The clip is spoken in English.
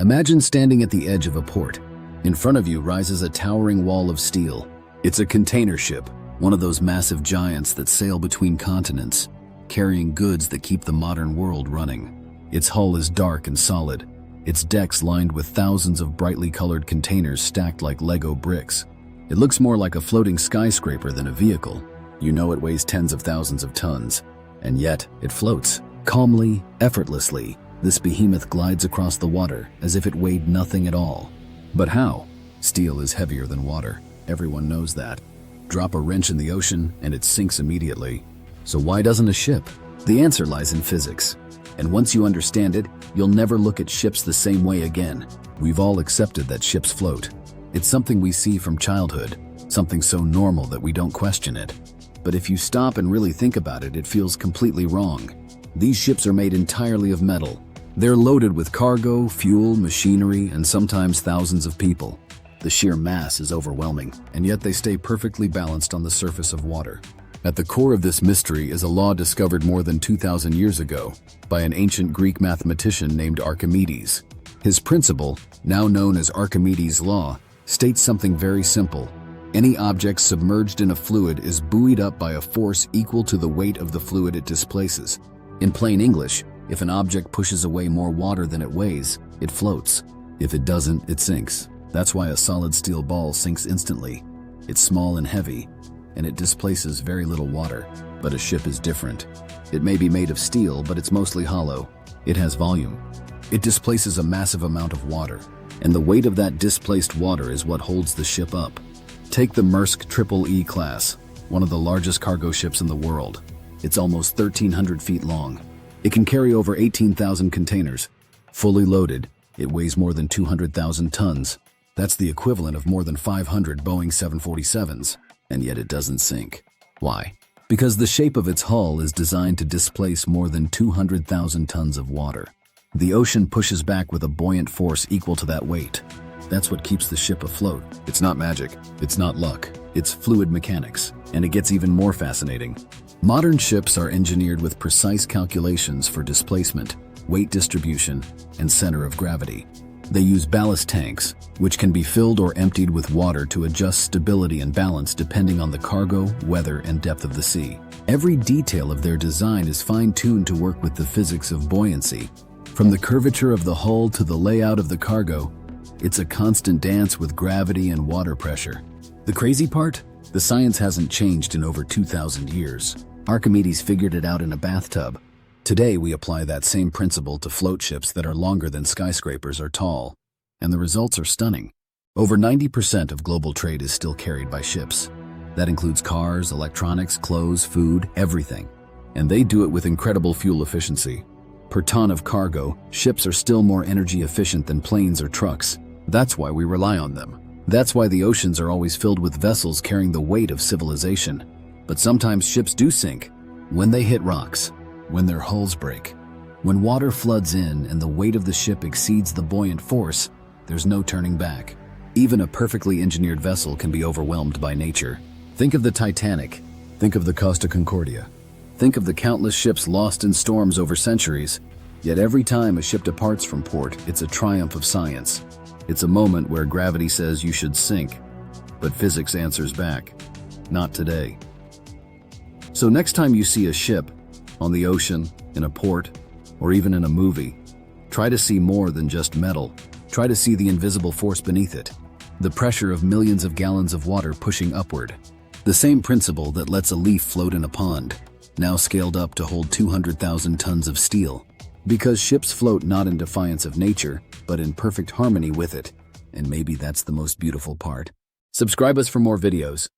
Imagine standing at the edge of a port. In front of you rises a towering wall of steel. It's a container ship, one of those massive giants that sail between continents, carrying goods that keep the modern world running. Its hull is dark and solid, its decks lined with thousands of brightly colored containers stacked like Lego bricks. It looks more like a floating skyscraper than a vehicle. You know it weighs tens of thousands of tons, and yet it floats. Calmly, effortlessly, this behemoth glides across the water as if it weighed nothing at all. But how? Steel is heavier than water. Everyone knows that. Drop a wrench in the ocean and it sinks immediately. So why doesn't a ship? The answer lies in physics. And once you understand it, you'll never look at ships the same way again. We've all accepted that ships float. It's something we see from childhood, something so normal that we don't question it. But if you stop and really think about it, it feels completely wrong. These ships are made entirely of metal. They're loaded with cargo, fuel, machinery, and sometimes thousands of people. The sheer mass is overwhelming, and yet they stay perfectly balanced on the surface of water. At the core of this mystery is a law discovered more than 2,000 years ago by an ancient Greek mathematician named Archimedes. His principle, now known as Archimedes' law, states something very simple. Any object submerged in a fluid is buoyed up by a force equal to the weight of the fluid it displaces. In plain English, if an object pushes away more water than it weighs, it floats. If it doesn't, it sinks. That's why a solid steel ball sinks instantly. It's small and heavy, and it displaces very little water. But a ship is different. It may be made of steel, but it's mostly hollow. It has volume. It displaces a massive amount of water, and the weight of that displaced water is what holds the ship up. Take the Maersk Triple E class, one of the largest cargo ships in the world. It's almost 1,300 feet long. It can carry over 18,000 containers. Fully loaded, it weighs more than 200,000 tons. That's the equivalent of more than 500 Boeing 747s, and yet it doesn't sink. Why? Because the shape of its hull is designed to displace more than 200,000 tons of water. The ocean pushes back with a buoyant force equal to that weight. That's what keeps the ship afloat. It's not magic. It's not luck. It's fluid mechanics. And it gets even more fascinating. Modern ships are engineered with precise calculations for displacement, weight distribution, and center of gravity. They use ballast tanks, which can be filled or emptied with water to adjust stability and balance depending on the cargo, weather, and depth of the sea. Every detail of their design is fine-tuned to work with the physics of buoyancy. From the curvature of the hull to the layout of the cargo, it's a constant dance with gravity and water pressure. The crazy part? The science hasn't changed in over 2,000 years. Archimedes figured it out in a bathtub. Today we apply that same principle to float ships that are longer than skyscrapers are tall. And the results are stunning. Over 90% of global trade is still carried by ships. That includes cars, electronics, clothes, food, everything. And they do it with incredible fuel efficiency. Per ton of cargo, ships are still more energy efficient than planes or trucks. That's why we rely on them. That's why the oceans are always filled with vessels carrying the weight of civilization. But sometimes ships do sink. When they hit rocks, when their hulls break, when water floods in and the weight of the ship exceeds the buoyant force, there's no turning back. Even a perfectly engineered vessel can be overwhelmed by nature. Think of the Titanic. Think of the Costa Concordia. Think of the countless ships lost in storms over centuries. Yet every time a ship departs from port, it's a triumph of science. It's a moment where gravity says you should sink, but physics answers back, not today. So next time you see a ship, on the ocean, in a port, or even in a movie, try to see more than just metal. Try to see the invisible force beneath it, the pressure of millions of gallons of water pushing upward. The same principle that lets a leaf float in a pond, now scaled up to hold 200,000 tons of steel. Because ships float not in defiance of nature, but in perfect harmony with it. And maybe that's the most beautiful part. Subscribe us for more videos.